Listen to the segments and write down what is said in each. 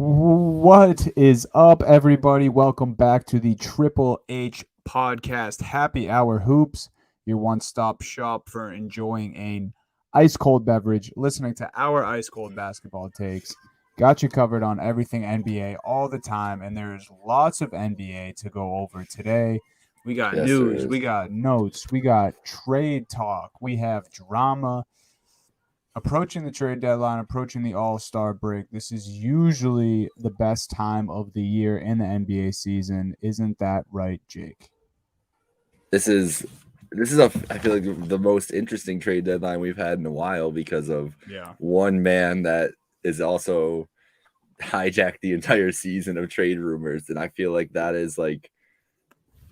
What is up, everybody? Welcome back to the Triple H podcast, Happy Hour Hoops, your one-stop shop for enjoying an ice-cold beverage, listening to our ice-cold basketball takes. Got you covered on everything NBA all the time, and there's lots of NBA to go over today. We got Yes, there news, is. we got notes, we got trade talk, we have drama approaching the trade deadline, approaching the All-Star break. This is usually the best time of the year in the NBA season. Isn't that right, Jake? This is I feel like the most interesting trade deadline we've had in a while because of Yeah. one man that is also hijacked the entire season of trade rumors, and I feel like that is like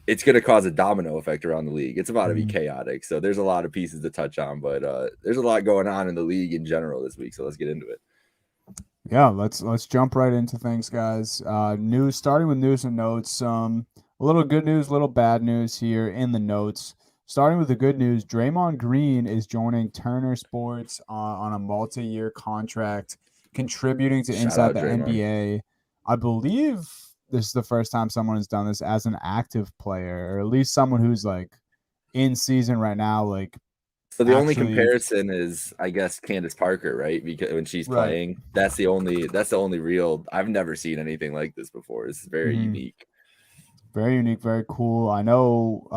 it's going to cause a domino effect around the league. It's about to be chaotic. So there's a lot of pieces to touch on, but there's a lot going on in the league in general this week. So let's get into it. Yeah, let's jump right into things, guys. News, starting with news and notes. A little good news, little bad news here in the notes. Starting with the good news, Draymond Green is joining Turner Sports on a multi-year contract, contributing to Shout Inside out the Draymond. NBA. I believe this is the first time someone has done this as an active player, or at least someone who's like in season right now, like So the only actually comparison is, I guess, Candace Parker, right? Because when she's right. playing, that's the only real. I've never seen anything like this before. It's very Mm-hmm. unique. Very unique, very cool. I know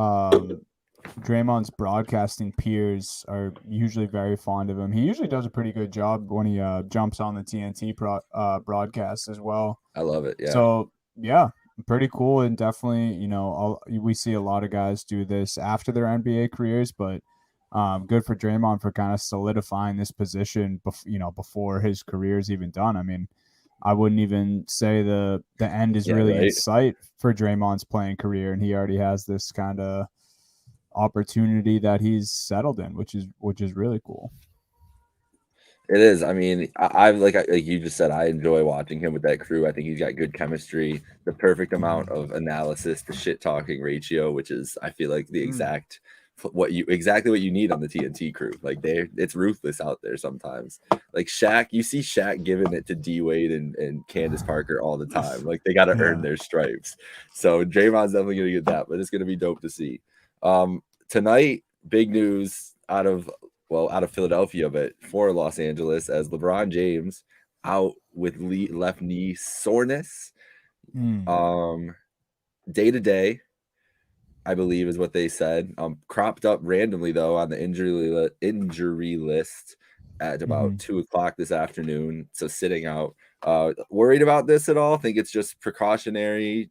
Draymond's broadcasting peers are usually very fond of him. He usually does a pretty good job when he jumps on the TNT broadcast as well. I love it. Yeah, So yeah, pretty cool, and definitely we see a lot of guys do this after their NBA careers, but good for Draymond for kind of solidifying this position. Before his career is even done. I mean, I wouldn't even say the end is yeah, really in right. sight for Draymond's playing career, and he already has this kind of opportunity that he's settled in, which is really cool. It is. I mean, like you just said, I enjoy watching him with that crew. I think he's got good chemistry, the perfect amount of analysis, the shit talking ratio, which is I feel like the Mm. exactly what you need on the TNT crew. Like it's ruthless out there sometimes. Like Shaq, you see Shaq giving it to D Wade and Candace Parker all the time. Like they got to earn Yeah. their stripes. So Draymond's definitely gonna get that, but it's gonna be dope to see. Tonight, big news out of Philadelphia, but for Los Angeles, as LeBron James out with left knee soreness. Mm. Day to day, I believe is what they said. Cropped up randomly though on the injury list at Mm-hmm. about 2 o'clock this afternoon. So sitting out. Worried about this at all? Think it's just precautionary.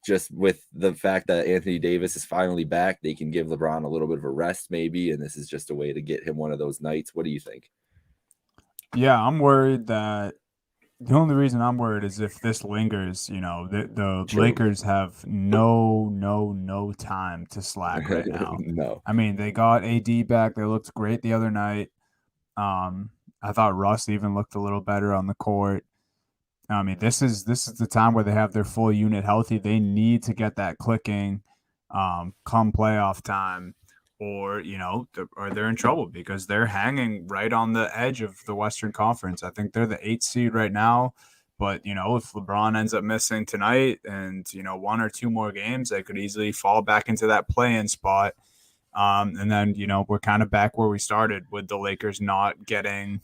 Just with the fact that Anthony Davis is finally back, they can give LeBron a little bit of a rest, maybe, and this is just a way to get him one of those nights. What do you think? Yeah, I'm worried that the only reason I'm worried is if this lingers, the True. Lakers have no time to slack right now. No. I mean, they got AD back. They looked great the other night. I thought Russ even looked a little better on the court. I mean, this is the time where they have their full unit healthy. They need to get that clicking come playoff time, or or they're in trouble because they're hanging right on the edge of the Western Conference. I think they're the 8th seed right now, but if LeBron ends up missing tonight and one or two more games, they could easily fall back into that play-in spot. And then we're kind of back where we started with the Lakers not getting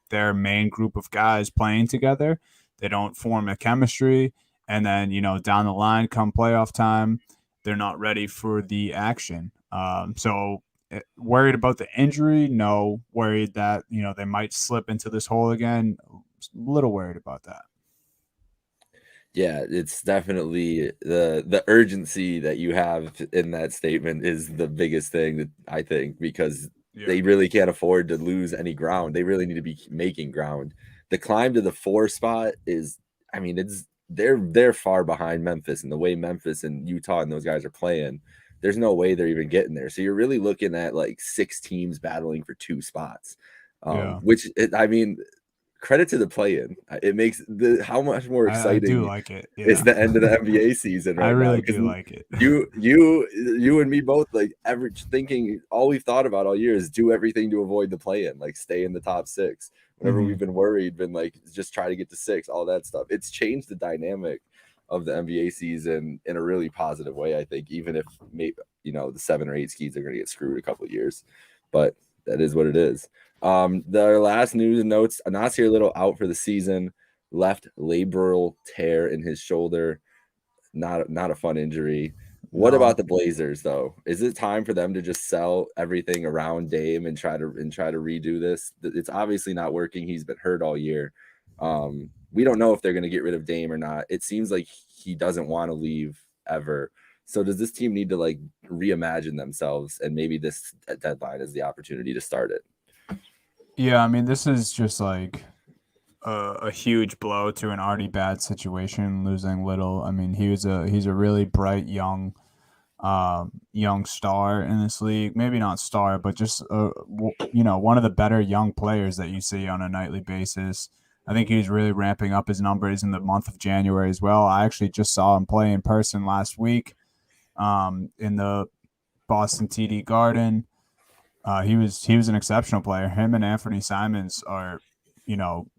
their main group of guys playing together. They don't form a chemistry. And then, down the line, come playoff time, they're not ready for the action. Worried about the injury? No. Worried that, they might slip into this hole again? A little worried about that. Yeah, it's definitely the urgency that you have in that statement is the biggest thing that I think, because Yeah. they really can't afford to lose any ground. They really need to be making ground. The climb to the 4 spot is, I mean, they're far behind Memphis, and the way Memphis and Utah and those guys are playing, there's no way they're even getting there. So you're really looking at like 6 teams battling for 2 spots. Yeah. I mean, credit to the play-in. It makes how much more I do exciting like it. is Yeah, the end of the NBA season I right now, really because do like it. you and me both, like, average thinking, all we've thought about all year is do everything to avoid the play-in, like stay in the top 6. Whenever Hmm. we've been worried, been like, just try to get to 6, all that stuff. It's changed the dynamic of the NBA season in a really positive way, I think, even if maybe, the 7 or 8 seeds are going to get screwed a couple of years, but that is what it is. The last news and notes: Nasir Little out for the season, left labral tear in his shoulder. Not a fun injury. What No. about the Blazers, though? Is it time for them to just sell everything around Dame and try to redo this? It's obviously not working. He's been hurt all year. We don't know if they're going to get rid of Dame or not. It seems like he doesn't want to leave ever. So does this team need to, like, reimagine themselves? And maybe this deadline is the opportunity to start it. Yeah, I mean, this is just like a huge blow to an already bad situation, losing Little. I mean, he's a really bright young star in this league. Maybe not star, but just one of the better young players that you see on a nightly basis. I think he's really ramping up his numbers in the month of January as well. I actually just saw him play in person last week, in the Boston TD Garden. He was an exceptional player. Him and Anthony Simons are,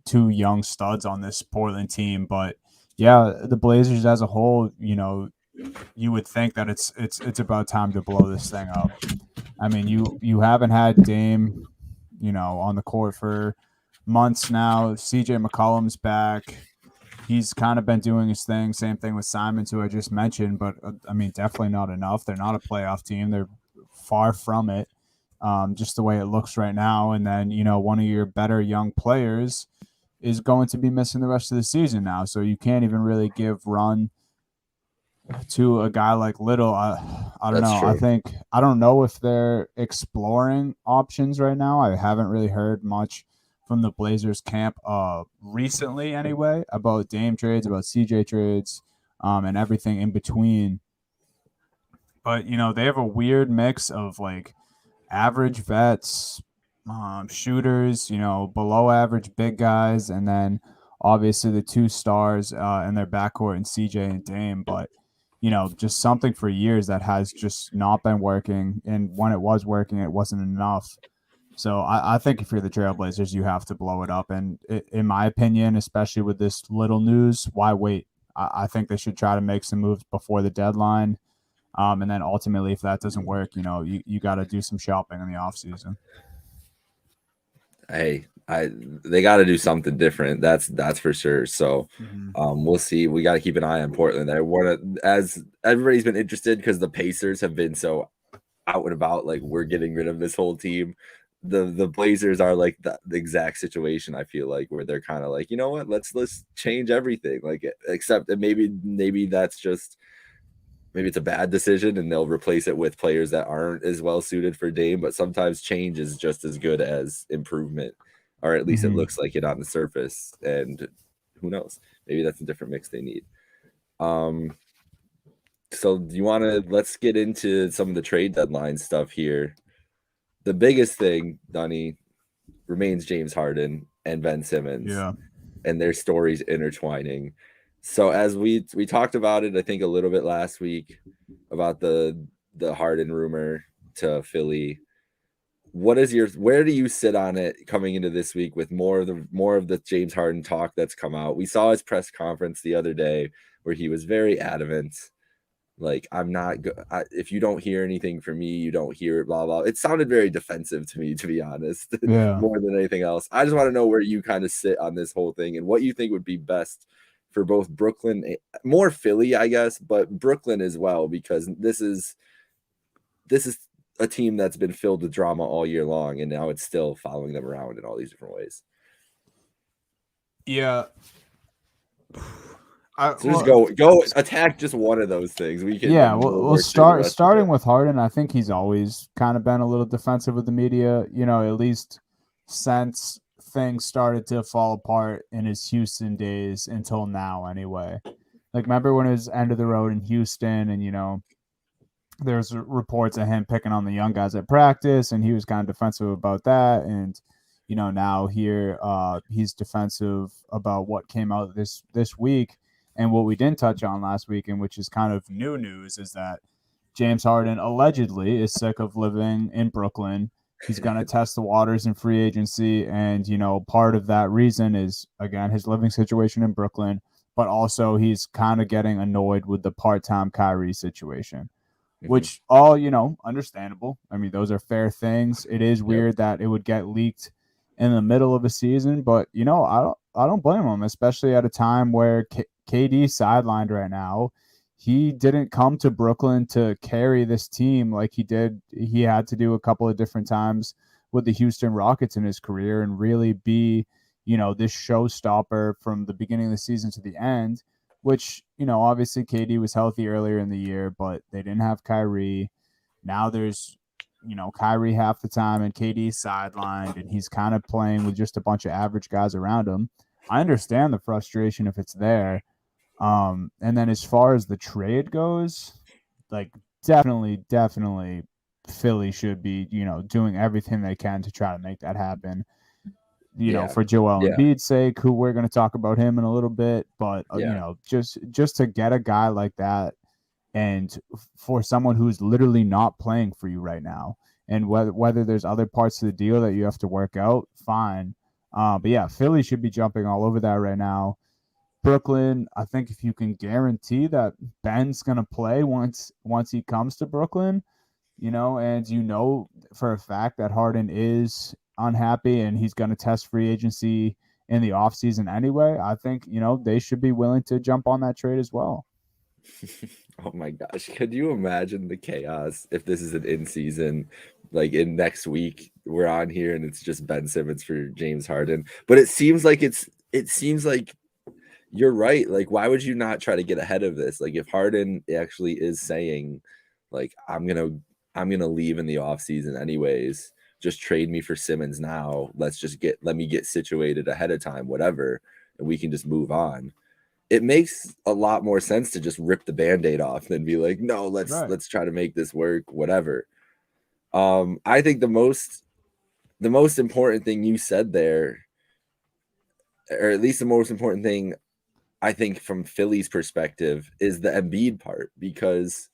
two young studs on this Portland team. But yeah, the Blazers as a whole, you would think that it's about time to blow this thing up. I mean, you haven't had Dame, on the court for months now. CJ McCollum's back. He's kind of been doing his thing. Same thing with Simons, who I just mentioned, but I mean, definitely not enough. They're not a playoff team. They're far from it. Just the way it looks right now. And then, one of your better young players is going to be missing the rest of the season now. So you can't even really give run to a guy like Little. I don't That's know. true. I don't know if they're exploring options right now. I haven't really heard much from the Blazers camp recently anyway, about Dame trades, about CJ trades, and everything in between. But they have a weird mix of like average vets, shooters, below average big guys, and then obviously the two stars in their backcourt and CJ and Dame. But just something for years that has just not been working, and when it was working, it wasn't enough. So I think if you're the Trailblazers, you have to blow it up. And in my opinion, especially with this Little news, why wait? I think they should try to make some moves before the deadline. And then ultimately, if that doesn't work, you got to do some shopping in the offseason. Hey, they got to do something different. That's for sure. So, Mm-hmm. we'll see. We got to keep an eye on Portland. I want to, as everybody's been interested, because the Pacers have been so out and about, like, we're getting rid of this whole team. The Blazers are like the exact situation, I feel like, where they're kind of like, you know what, let's change everything, like, except that maybe that's just, maybe it's a bad decision and they'll replace it with players that aren't as well suited for Dame. But sometimes change is just as good as improvement, or at least it Mm-hmm. looks like it on the surface. And who knows, maybe that's a different mix they need. So do you want to, let's get into some of the trade deadline stuff here. The biggest thing, Dunny, remains James Harden and Ben Simmons Yeah. and their stories intertwining. So as we talked about it, I think a little bit last week, about the Harden rumor to Philly. Where do you sit on it coming into this week with more of the James Harden talk that's come out? We saw his press conference the other day where he was very adamant, like, I'm not if you don't hear anything from me, you don't hear it, blah blah. It sounded very defensive to me, to be honest, Yeah. more than anything else. I just want to know where you kind of sit on this whole thing and what you think would be best for both Brooklyn, more Philly, I guess, but Brooklyn as well, because this is a team that's been filled with drama all year long, and now it's still following them around in all these different ways. Yeah. So just Well, go attack just one of those things. yeah. Then we'll We'll work through the start rest of starting it. with Harden. I think he's always kind of been a little defensive with the media. At least since things started to fall apart in his Houston days until now, anyway. Like, remember when it was end of the road in Houston, and there's reports of him picking on the young guys at practice, and he was kind of defensive about that. And now here he's defensive about what came out this week. And what we didn't touch on last week, and which is kind of new news, is that James Harden allegedly is sick of living in Brooklyn. He's going to test the waters in free agency. And, part of that reason is, again, his living situation in Brooklyn, but also he's kind of getting annoyed with the part time Kyrie situation, Mhm. which all, understandable. I mean, those are fair things. It is Yep. weird that it would get leaked in the middle of a season, but, I don't blame him, especially at a time where KD's sidelined right now. He didn't come to Brooklyn to carry this team like he did. He had to do a couple of different times with the Houston Rockets in his career and really be, this showstopper from the beginning of the season to the end, which, obviously KD was healthy earlier in the year, but they didn't have Kyrie. Now there's, Kyrie half the time and KD's sidelined and he's kind of playing with just a bunch of average guys around him. I understand the frustration if it's there, and then as far as the trade goes, like definitely Philly should be, doing everything they can to try to make that happen. Yeah. For Joel Yeah. Embiid's sake, who we're going to talk about him in a little bit, but Yeah. just to get a guy like that, and for someone who's literally not playing for you right now, and whether there's other parts of the deal that you have to work out, fine. But yeah, Philly should be jumping all over that right now. Brooklyn, I think if you can guarantee that Ben's gonna play once he comes to Brooklyn, and for a fact that Harden is unhappy and he's gonna test free agency in the offseason anyway, I think, they should be willing to jump on that trade as well. Oh my gosh. Could you imagine the chaos if this is an in season? Like in next week, we're on here and it's just Ben Simmons for James Harden. But it seems like you're right. Like, why would you not try to get ahead of this? Like, if Harden actually is saying, like, I'm gonna leave in the offseason anyways, just trade me for Simmons now. Let me get situated ahead of time, whatever, and we can just move on. It makes a lot more sense to just rip the band-aid off than be like, no, Right. let's try to make this work, whatever. I think the most important thing you said there, or at least the most important thing I think from Philly's perspective is the Embiid part, because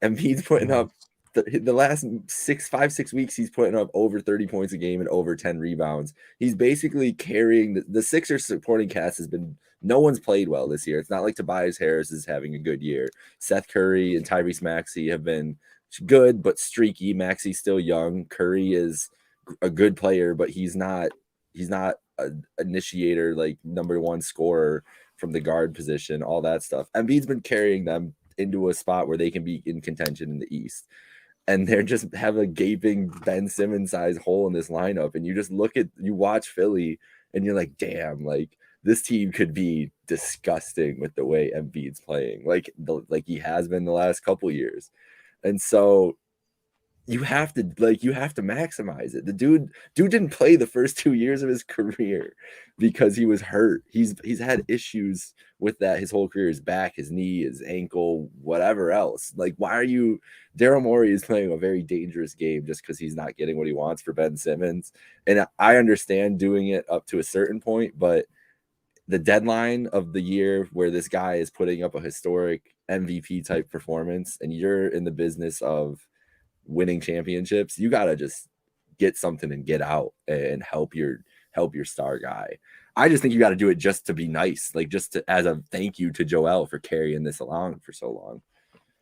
Embiid's putting Yes. up the last 6 weeks, he's putting up over 30 points a game and over 10 rebounds. He's basically carrying the Sixers supporting cast has been, no one's played well this year. It's not like Tobias Harris is having a good year. Seth Curry and Tyrese Maxey have been good but streaky. Maxey's still young. Curry is a good player, but he's not an initiator, like number one scorer from the guard position, all that stuff. Embiid's been carrying them into a spot where they can be in contention in the East. And they're just have a gaping Ben Simmons size hole in this lineup. And you watch Philly and you're like, damn, like this team could be disgusting with the way Embiid's playing, like he has been the last couple years. And so you have to maximize it. The dude didn't play the first 2 years of his career because he was hurt. He's had issues with that his whole career, his back, his knee, his ankle, whatever else. Like, why are you Daryl Morey is playing a very dangerous game just because he's not getting what he wants for Ben Simmons. And I understand doing it up to a certain point, but the deadline of the year where this guy is putting up a historic MVP type performance and you're in the business of winning championships, you got to just get something and get out and help your star guy. I just think you got to do it just to be nice, like just as a thank you to Joel for carrying this along for so long.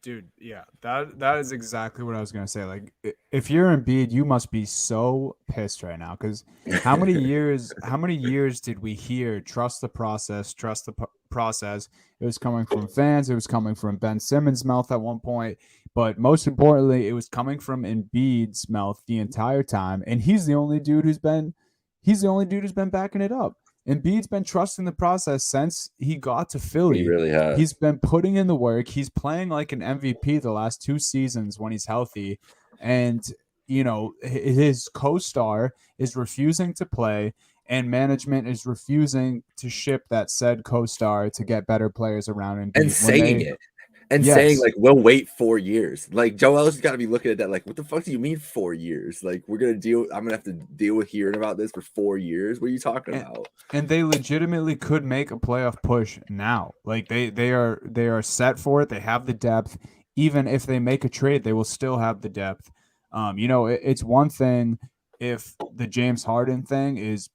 Dude, yeah, that is exactly what I was gonna say. Like, if you're Embiid, you must be so pissed right now because how many years did we hear trust the process, trust the process? It was coming from fans, it was coming from Ben Simmons' mouth at one point, but most importantly, it was coming from Embiid's mouth the entire time, and he's the only dude who's been backing it up. Embiid's been trusting the process since he got to He Philly. really has. He's been putting in the work. He's playing like an MVP the last 2 seasons when he's healthy. And, his co star is refusing to play, and management is refusing to ship that said co star to get better players around And Embiid when saying they, it. and saying Yes. like we'll wait 4 years. Like Joe Ellis's got to be looking at that like, what the fuck do you mean 4 years? Like I'm gonna have to deal with hearing about this for 4 years. What are you talking And, about? and they legitimately could make a playoff push now. Like they are set for it. They have the depth. Even if they make a trade, they will still have the depth. It's one thing if the James Harden thing is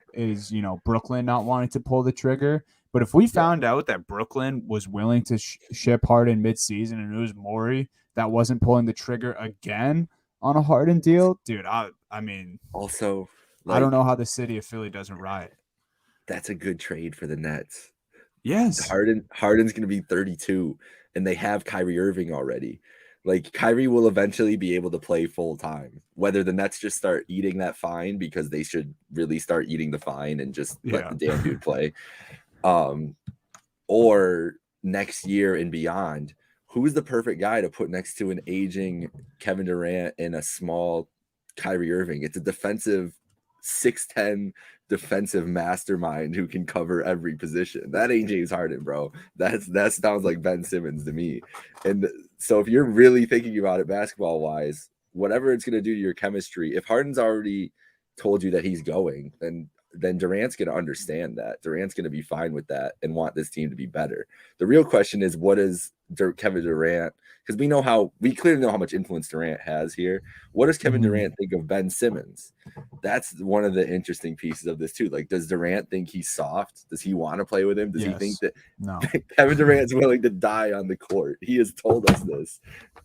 Brooklyn not wanting to pull the trigger. But if we Yeah. found out that Brooklyn was willing to ship Harden midseason and it was Morey that wasn't pulling the trigger again on a Harden deal, dude, I mean, Also, I don't like know how the city of Philly doesn't riot. that's a good trade for the Nets. Yes. Harden's going to be 32 and they have Kyrie Irving already. Like Kyrie will eventually be able to play full time. Whether the Nets just start eating that fine because they should really start eating the fine and just let Yeah. the damn dude play. Or next year and beyond, who's the perfect guy to put next to an aging Kevin Durant and a small Kyrie Irving? It's a defensive 6'10 defensive mastermind who can cover every position. That ain't James Harden, bro. That sounds like Ben Simmons to me. And so if you're really thinking about it basketball wise, whatever it's going to do to your chemistry, if Harden's already told you that he's going, then Durant's going to understand that. Durant's going to be fine with that and want this team to be better. The real question is, what is Kevin Durant? Because we clearly know how much influence Durant has here. What does Kevin Durant think of Ben Simmons? That's one of the interesting pieces of this too. Like, does Durant think he's soft? Does he want to play with him? Does he think that No. Kevin Durant's willing to die on the court? He has told us this.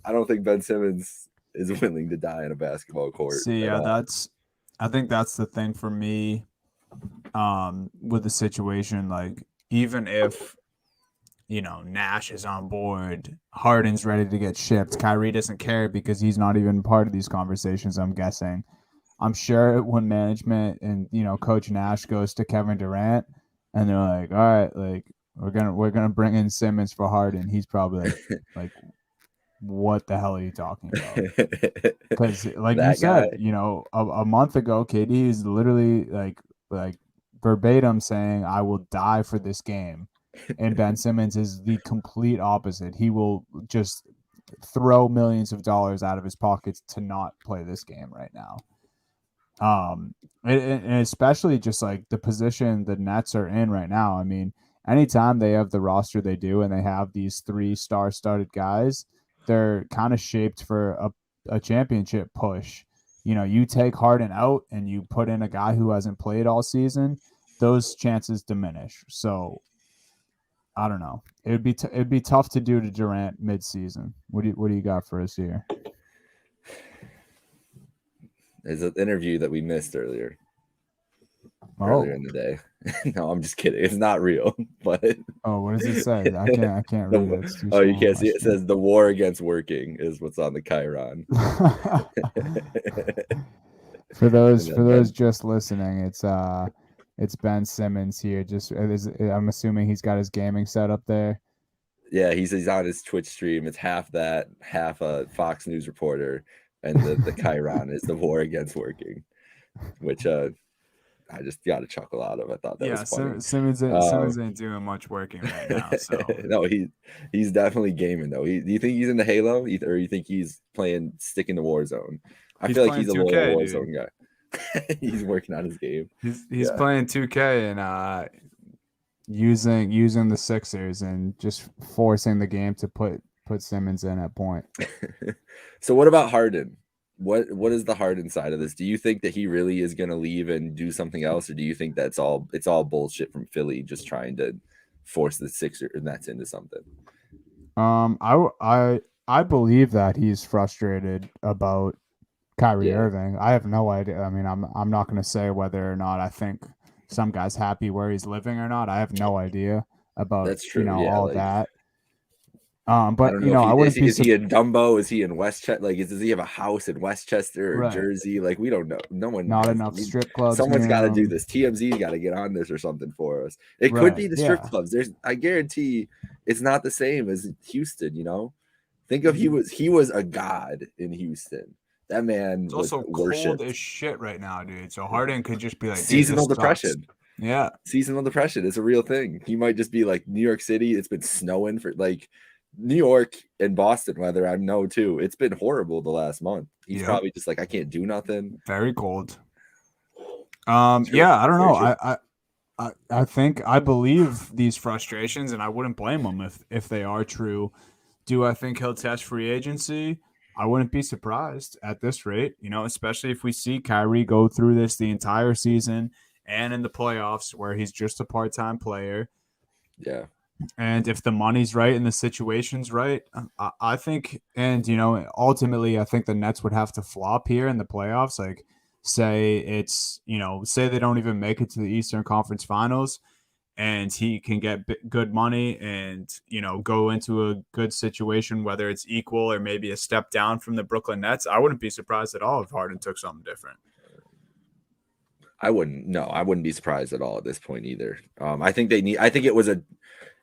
I don't think Ben Simmons is willing to die on a basketball court. See, yeah, I think that's the thing for me. With the situation, like even if Nash is on board, Harden's ready to get shipped, Kyrie doesn't care because he's not even part of these conversations. I'm guessing. I'm sure when management and Coach Nash goes to Kevin Durant and they're like, all right, like we're gonna bring in Simmons for Harden, he's probably like what the hell are you talking about? Because like you said, a month ago, KD is literally like verbatim saying, "I will die for this game," and Ben Simmons is the complete opposite. He will just throw millions of dollars out of his pockets to not play this game right now. And especially just like the position the Nets are in right now. I mean, anytime they have the roster they do, and they have these 3 star-studded guys, they're kind of shaped for a championship push. You take Harden out and you put in a guy who hasn't played all season, those chances diminish. So I don't know. It'd be tough to do to Durant mid-season. What do you got for us here? There's an interview that we missed earlier Oh. in the day. No, I'm just kidding. It's not real. But what does it say? I can't read it. It's too you small. can't see it. It says the war against working is what's on the Chiron. For those just listening, it's Ben Simmons here. I'm assuming he's got his gaming set up there. Yeah, he's on his Twitch stream. It's half that, half a Fox News reporter, and the Chiron is the war against working, which I just got a chuckle out of. I thought that was funny. Simmons ain't doing much working right now. So no, he's definitely gaming though. Do you think he's into Halo, or you think he's playing sticking to Warzone? I feel like he's a 2K, loyal Warzone guy. He's working on his game. He's playing 2K and using the Sixers and just forcing the game to put Simmons in at point. So what about Harden? What is the Harden side of this? Do you think that he really is going to leave and do something else, or do you think it's all bullshit from Philly just trying to force the Sixers and that's into something? I believe that he's frustrated about Kyrie Irving. I have no idea. I mean, I'm not going to say whether or not I think some guy's happy where he's living or not. I have no idea about that's true. All like, that. But I wouldn't be. Is he in Dumbo? Is he in Westchester? Like, does he have a house in Westchester or Jersey? Like, we don't know. No one. Not enough strip clubs. Someone's got to do this. TMZ's got to get on this or something for us. It could be the strip clubs. I guarantee it's not the same as Houston. Think of he was a god in Houston. That man it's was also worshipped. Cold as shit right now, dude. So Harden could just be like seasonal depression. Yeah, seasonal depression is a real thing. He might just be like New York City. It's been snowing for like New York and Boston weather, I know too. It's been horrible the last month. He's Yep. probably just like, I can't do nothing. Very cold. It's real Yeah, I don't know. frustration. I think I believe these frustrations, and I wouldn't blame him if they are true. Do I think he'll test free agency? I wouldn't be surprised at this rate, especially if we see Kyrie go through this the entire season and in the playoffs where he's just a part-time player. Yeah. And if the money's right and the situation's right, I think, and ultimately, I think the Nets would have to flop here in the playoffs. Like, say they don't even make it to the Eastern Conference Finals, and he can get good money and go into a good situation, whether it's equal or maybe a step down from the Brooklyn Nets. I wouldn't be surprised at all if Harden took something different. I wouldn't. No, I wouldn't be surprised at all at this point either. I think they need. I think it wasn't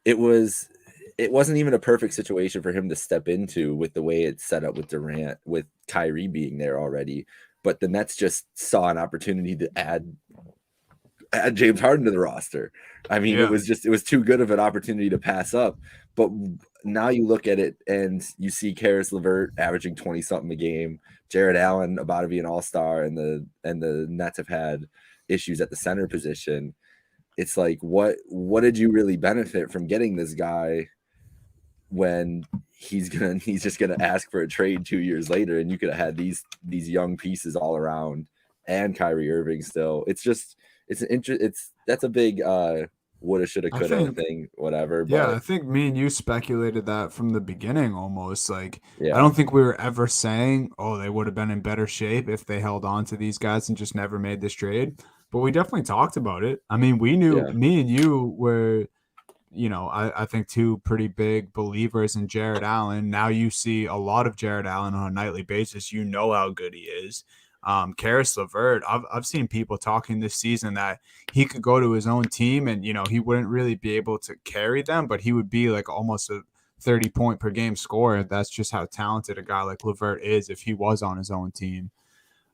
even a perfect situation for him to step into with the way it's set up with Durant, with Kyrie being there already. But the Nets just saw an opportunity to add James Harden to the roster. I mean, Yeah. it was too good of an opportunity to pass up. But now you look at it and you see Karis LeVert averaging 20 something a game, Jared Allen about to be an all-star, and the Nets have had issues at the center position. It's like, what did you really benefit from getting this guy when he's just gonna ask for a trade 2 years later, and you could have had these young pieces all around and Kyrie Irving still. That's a big woulda, shoulda, I coulda think thing, whatever. Yeah, But I think me and you speculated that from the beginning almost. Like, I yeah, don't think we were ever saying, oh, they would have been in better shape if they held on to these guys and just never made this trade. But we definitely talked about it. I mean, we knew, yeah, me and you were, I think two pretty big believers in Jared Allen. Now you see a lot of Jared Allen on a nightly basis. You know how good he is. Karis LeVert, I've seen people talking this season that he could go to his own team and he wouldn't really be able to carry them, but he would be like almost a 30-point per game scorer. That's just how talented a guy like LeVert is if he was on his own team.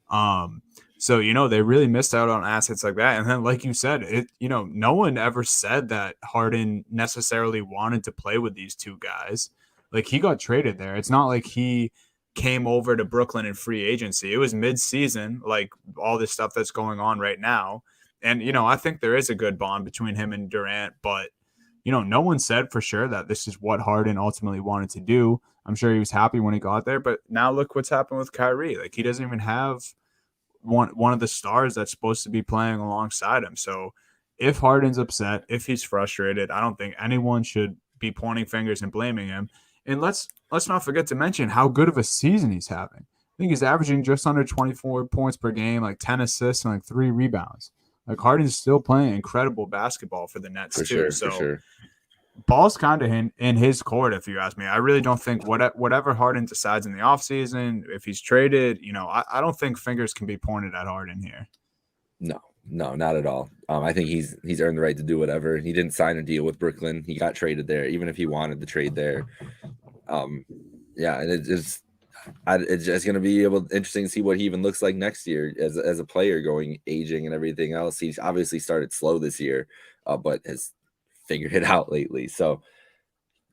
Um, so they really missed out on assets like that. And then, like you said, no one ever said that Harden necessarily wanted to play with these two guys. Like, he got traded there. It's not like he came over to Brooklyn in free agency. It was mid-season, like all this stuff that's going on right now. And I think there is a good bond between him and Durant, but no one said for sure that this is what Harden ultimately wanted to do. I'm sure he was happy when he got there, but now look what's happened with Kyrie. Like, he doesn't even have one of the stars that's supposed to be playing alongside him. So if Harden's upset, if he's frustrated, I don't think anyone should be pointing fingers and blaming him. And let's not forget to mention how good of a season he's having. I think he's averaging just under 24 points per game, like 10 assists and like 3 rebounds. Like, Harden's still playing incredible basketball for the Nets for too. sure, for So sure. ball's kind of in his court, if you ask me. I really don't think whatever Harden decides in the offseason, if he's traded, I don't think fingers can be pointed at Harden here. No, not at all. I think he's earned the right to do whatever. He didn't sign a deal with Brooklyn. He got traded there, even if he wanted to trade there. Yeah, and it's just going to be interesting to see what he even looks like next year as a player, going aging and everything else. He's obviously started slow this year, but has figured it out lately. So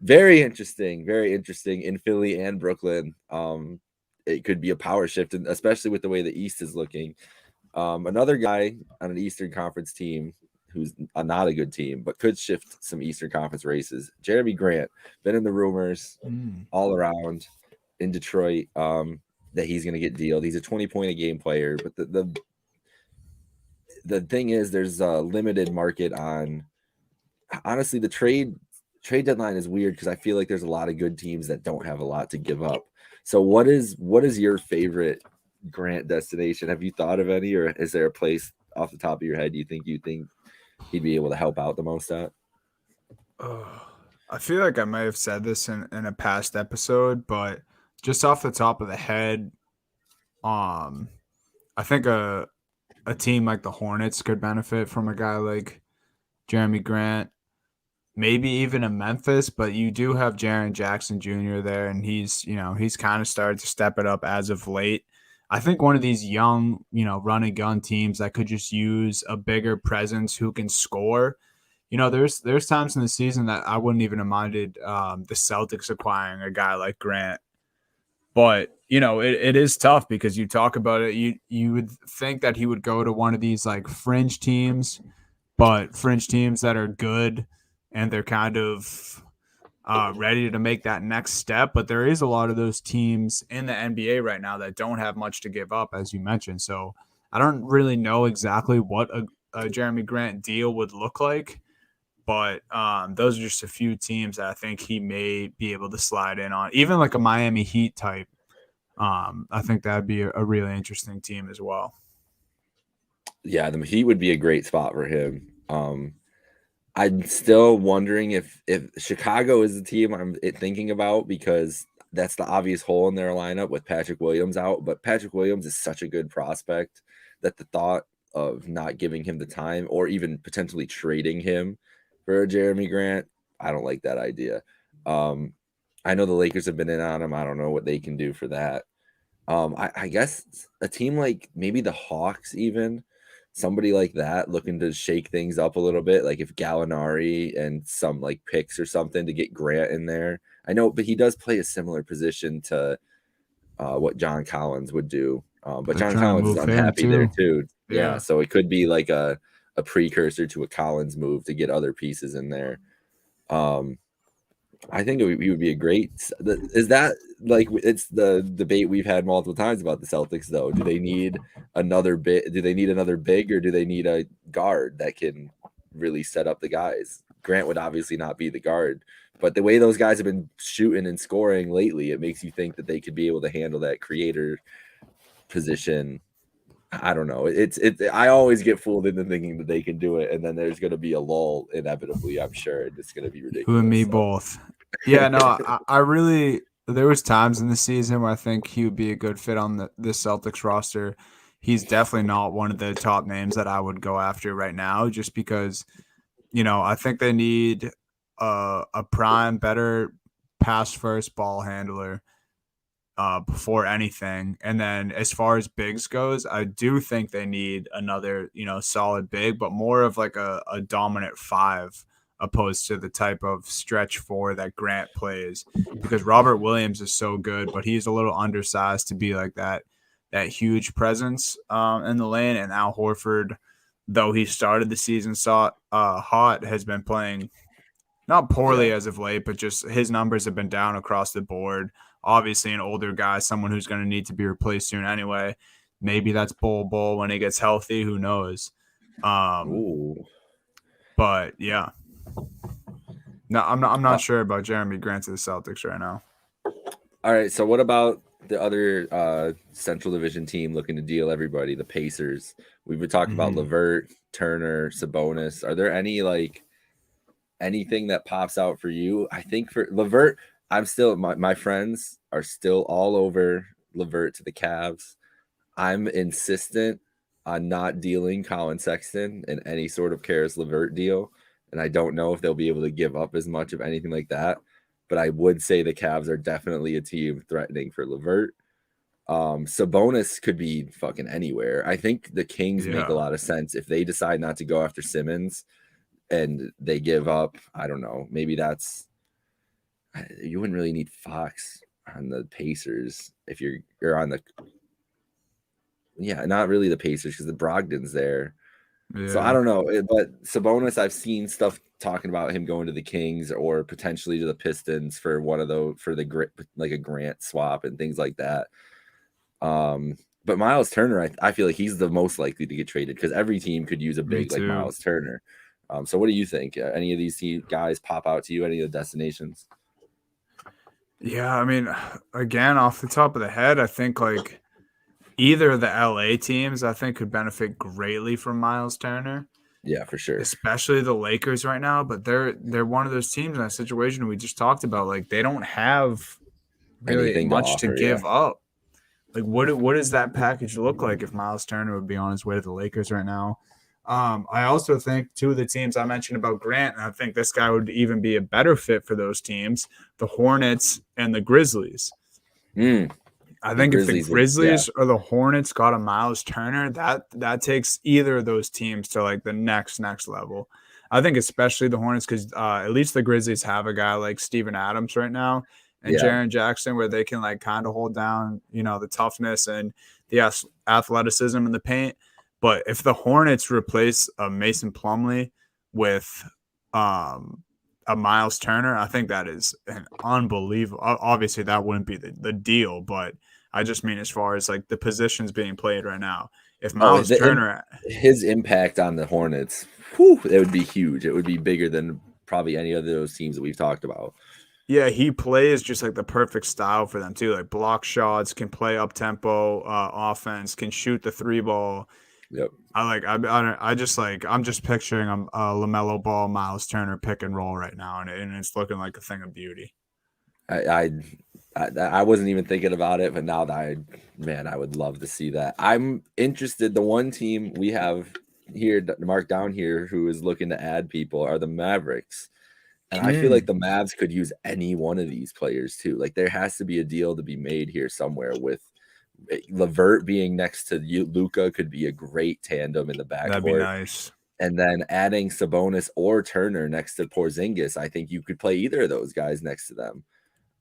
very interesting in Philly and Brooklyn. It could be a power shift, and especially with the way the East is looking. Another guy on an Eastern Conference team who's not a good team, but could shift some Eastern Conference races. Jeremy Grant, been in the rumors all around in Detroit that he's going to get dealed. He's a 20-point a game player, but the thing is, there's a limited market on. Honestly, the trade deadline is weird because I feel like there's a lot of good teams that don't have a lot to give up. So what is your favorite Grant destination? Have you thought of any, or is there a place off the top of your head you think he'd be able to help out the most at? I feel like I might have said this in a past episode, but just off the top of the head, I think a team like the Hornets could benefit from a guy like Jeremy Grant. Maybe even a Memphis, but you do have Jaren Jackson Jr. there, and he's kind of started to step it up as of late. I think one of these young, run and gun teams that could just use a bigger presence who can score. there's times in the season that I wouldn't even have minded the Celtics acquiring a guy like Grant. But it is tough because you talk about it. You would think that he would go to one of these like fringe teams, but fringe teams that are good and they're kind of ready to make that next step. But there is a lot of those teams in the NBA right now that don't have much to give up, as you mentioned. So I don't really know exactly what a Jeremy Grant deal would look like. But those are just a few teams that I think he may be able to slide in on, even like a Miami Heat type. I think that'd be a really interesting team as well. Yeah, the Heat would be a great spot for him. I'm still wondering if Chicago is the team I'm thinking about, because that's the obvious hole in their lineup with Patrick Williams out. But Patrick Williams is such a good prospect that the thought of not giving him the time or even potentially trading him for a Jeremy Grant, I don't like that idea. I know the Lakers have been in on him. I don't know what they can do for that. I guess a team like maybe the Hawks, even somebody like that, looking to shake things up a little bit, like if Gallinari and some like picks or something to get Grant in there. I know, but he does play a similar position to what John Collins would do. But They're John trying to Collins is move him unhappy there too. too. Yeah, Yeah. so it could be like a precursor to a Collins move to get other pieces in there. I think he would be a great. Is that like it's the debate we've had multiple times about the Celtics though? Do they need another bit? Do they need another big, or do they need a guard that can really set up the guys? Grant would obviously not be the guard, but the way those guys have been shooting and scoring lately, it makes you think that they could be able to handle that creator position. I don't know. I always get fooled into thinking that they can do it, and then there's going to be a lull inevitably. I'm sure it's going to be You and ridiculous. me So. both. Yeah, no, I really there was times in the season where I think he would be a good fit on the Celtics roster. He's definitely not one of the top names that I would go after right now, just because I think they need a prime, better pass first ball handler before anything. And then as far as bigs goes, I do think they need another, solid big, but more of like a dominant five opposed to the type of stretch four that Grant plays, because Robert Williams is so good, but he's a little undersized to be like that huge presence in the lane. And Al Horford, though he started the season hot, has been playing not poorly Yeah. as of late, but just his numbers have been down across the board. Obviously, an older guy, someone who's going to need to be replaced soon anyway. Maybe that's Bull when he gets healthy. Who knows? Ooh. But yeah, no, I'm not Uh, sure about Jeremy Grant to the Celtics right now. all right. So what about the other Central Division team looking to deal everybody? The Pacers. We've been talking about Mm-hmm. LeVert, Turner, Sabonis. Are there any anything that pops out for you? I think for LeVert, I'm still my friends are still all over LeVert to the Cavs. I'm insistent on not dealing Colin Sexton in any sort of Karis LeVert deal. And I don't know if they'll be able to give up as much of anything like that. But I would say the Cavs are definitely a team threatening for LeVert. Sabonis could be fucking anywhere. I think the Kings make a Yeah. lot of sense if they decide not to go after Simmons and they give up. I don't know. Maybe you wouldn't really need Fox on the Pacers if you're on the. Yeah, not really the Pacers because the Brogdon's there. So I Yeah. don't know, but Sabonis, I've seen stuff talking about him going to the Kings or potentially to the Pistons for one of those for the like a Grant swap and things like that. But Miles Turner, I feel like he's the most likely to get traded because every team could use a Me big like too. Miles Turner. So what do you think? Any of these guys pop out to you? Any of the destinations? Yeah, I mean, again, off the top of the head, I think like either of the LA teams I think could benefit greatly from Miles Turner, Yeah, for sure. especially the Lakers right now. But they're one of those teams in that situation we just talked about. Like they don't have really Anything to much to offer? Yeah. give up. Like what does that package look like if Miles Turner would be on his way to the Lakers right now? I also think two of the teams I mentioned about Grant, and I think this guy would even be a better fit for those teams, the Hornets and the Grizzlies. Mm, I the think if the Grizzlies would. Yeah. Grizzlies or the Hornets got a Miles Turner, that takes either of those teams to like the next level. I think especially the Hornets because at least the Grizzlies have a guy like Steven Adams right now and Yeah. Jaren Jackson where they can like kind of hold down, the toughness and the athleticism in the paint. But if the Hornets replace Mason Plumlee with a Miles Turner, I think that is an unbelievable. Obviously, that wouldn't be the deal, but I just mean as far as like the positions being played right now. If Oh, Miles Turner, his impact on the Hornets, whew, it would be huge. It would be bigger than probably any of those teams that we've talked about. yeah, he plays just like the perfect style for them too. Like block shots, can play up tempo offense, can shoot the three ball. Yep. I'm just picturing a LaMelo Ball, Miles Turner pick and roll right now, and it's looking like a thing of beauty. I wasn't even thinking about it, but now that I would love to see that. I'm interested. The one team we have here marked down here who is looking to add people are the Mavericks. And I feel like the Mavs could use any one of these players too. Like there has to be a deal to be made here somewhere with LeVert being next to Luka could be a great tandem in the backcourt. That'd be nice. And then adding Sabonis or Turner next to Porzingis, I think you could play either of those guys next to them.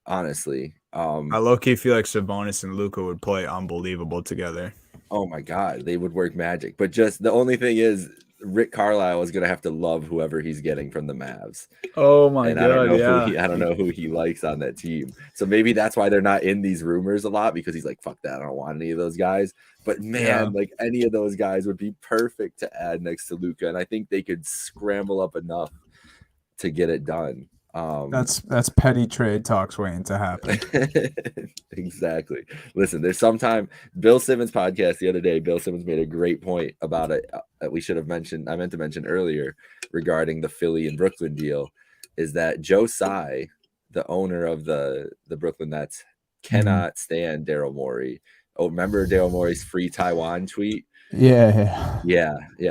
Honestly, I low-key feel like Sabonis and Luka would play unbelievable together. Oh my God, they would work magic. But just the only thing is, Rick Carlisle is gonna have to love whoever he's getting from the Mavs. Oh my And God, I don't know who he likes on that team. So maybe that's why they're not in these rumors a lot because he's like, fuck that, I don't want any of those guys. But man, like any of those guys would be perfect to add next to Luka, and I think they could scramble up enough to get it done. That's petty trade talks waiting to happen. Exactly. Listen, there's sometime Bill Simmons podcast the other day. Bill Simmons made a great point about it that we should have mentioned. I meant to mention earlier regarding the Philly and Brooklyn deal is that Joe Tsai, the owner of the Brooklyn Nets, cannot stand Daryl Morey. Oh, remember Daryl Morey's free Taiwan tweet? Yeah.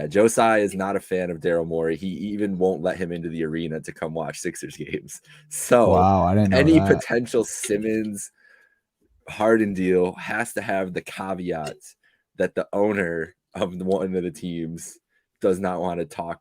Joe Tsai is not a fan of Daryl Morey. He even won't let him into the arena to come watch Sixers games. So wow, I didn't know any that. potential Simmons Harden deal has to have the caveat that the owner of one of the teams does not want to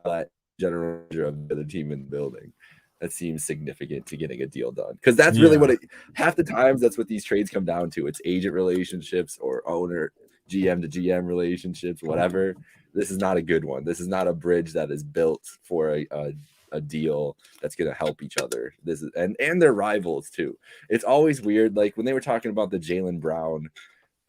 let general manager of the other team in the building. That seems significant to getting a deal done because that's really what half the times that's what these trades come down to. It's agent relationships or owner GM to GM relationships, whatever. This is not a good one. This is not a bridge that is built for a deal that's going to help each other. This is and their rivals too. It's always weird. Like when they were talking about the Jaylen Brown,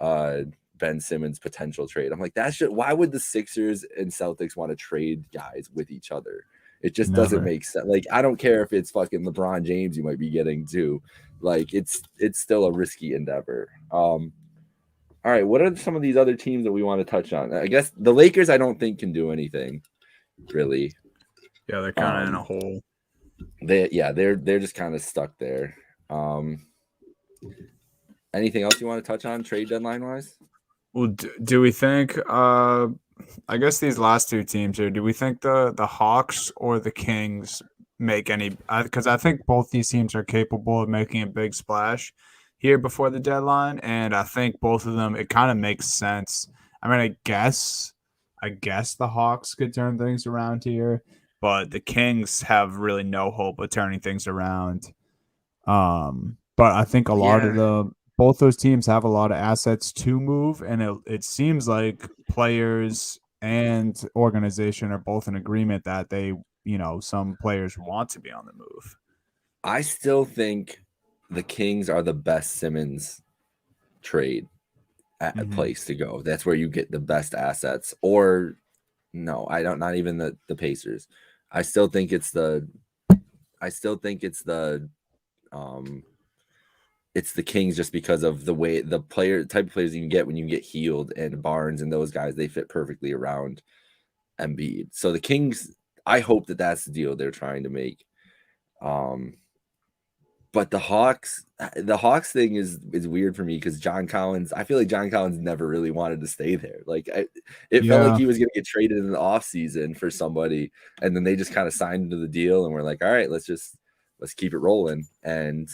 Ben Simmons potential trade, I'm like, why would the Sixers and Celtics want to trade guys with each other? It just doesn't make sense. Like, I don't care if it's fucking LeBron James you might be getting too. Like, it's still a risky endeavor. All right, what are some of these other teams that we want to touch on? I guess the Lakers, I don't think can do anything, really. Yeah, they're kind of in a hole. They're just kind of stuck there. Anything else you want to touch on trade deadline wise? Well, do we think? I guess these last two teams here. Do we think the Hawks or the Kings make any? Because I think both these teams are capable of making a big splash here before the deadline, and I think both of them. It kind of makes sense. I mean, I guess the Hawks could turn things around here, but the Kings have really no hope of turning things around. But I think a lot of both those teams have a lot of assets to move, and it seems like players and organization are both in agreement that some players want to be on the move. I still think the Kings are the best Simmons trade place to go. That's where you get the best assets. Or no, I don't. Not even the Pacers. I still think it's the Kings just because of the way the type of players you can get when you get healed and Barnes and those guys, they fit perfectly around Embiid. So the Kings, I hope that that's the deal they're trying to make. But the Hawks thing is weird for me because John Collins, I feel like John Collins never really wanted to stay there. Like it felt like he was going to get traded in the offseason for somebody, and then they just kind of signed into the deal and we're like, all right, let's keep it rolling. And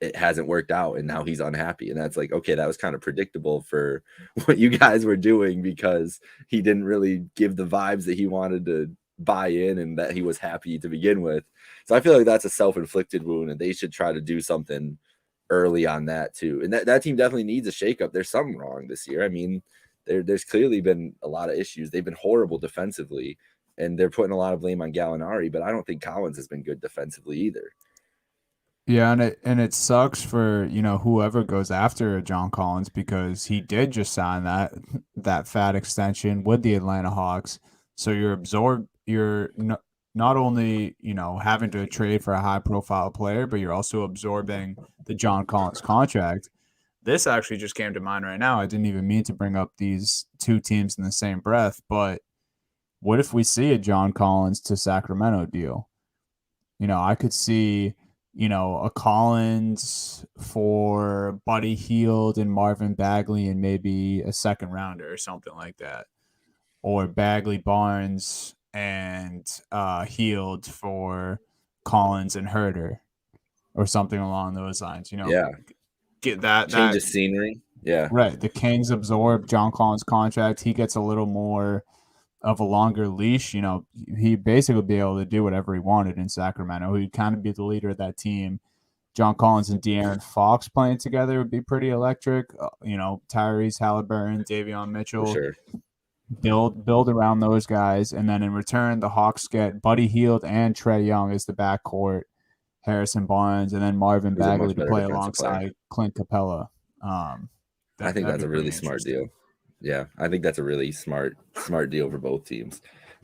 it hasn't worked out and now he's unhappy. And that's like, okay, that was kind of predictable for what you guys were doing because he didn't really give the vibes that he wanted to buy in and that he was happy to begin with. So I feel like that's a self-inflicted wound and they should try to do something early on that too. And that team definitely needs a shakeup. There's something wrong this year. I mean, there's clearly been a lot of issues. They've been horrible defensively and they're putting a lot of blame on Gallinari, but I don't think Collins has been good defensively either. Yeah, and it sucks for, whoever goes after John Collins because he did just sign that fat extension with the Atlanta Hawks. So you're not only, having to trade for a high profile player, but you're also absorbing the John Collins contract. This actually just came to mind right now. I didn't even mean to bring up these two teams in the same breath, but what if we see a John Collins to Sacramento deal? I could see a Collins for Buddy Hield and Marvin Bagley and maybe a second rounder or something like that. Or Bagley Barnes and Hield for Collins and Herter or something along those lines. Yeah. Get that change of scenery. Yeah. Right. The Kings absorb John Collins' contract. He gets a little more of a longer leash. He'd basically be able to do whatever he wanted in Sacramento. He'd kind of be the leader of that team. John Collins and De'Aaron Fox playing together would be pretty electric. Tyrese Halliburton, Davion Mitchell. For sure. Build around those guys. And then in return, the Hawks get Buddy Hield and Trae Young as the backcourt, Harrison Barnes, and then Marvin Bagley to play alongside Clint Capella. I think that's a really smart deal. Yeah, I think that's a really smart deal for both teams.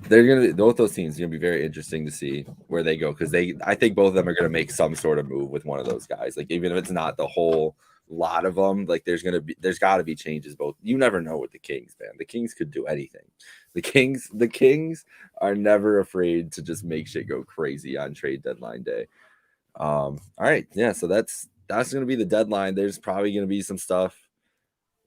Both those teams are gonna be very interesting to see where they go because I think both of them are gonna make some sort of move with one of those guys. Like even if it's not the whole lot of them, like there's got to be changes. Both you never know with the Kings, man. The Kings could do anything. The Kings are never afraid to just make shit go crazy on trade deadline day. All right, yeah. So that's gonna be the deadline. There's probably gonna be some stuff.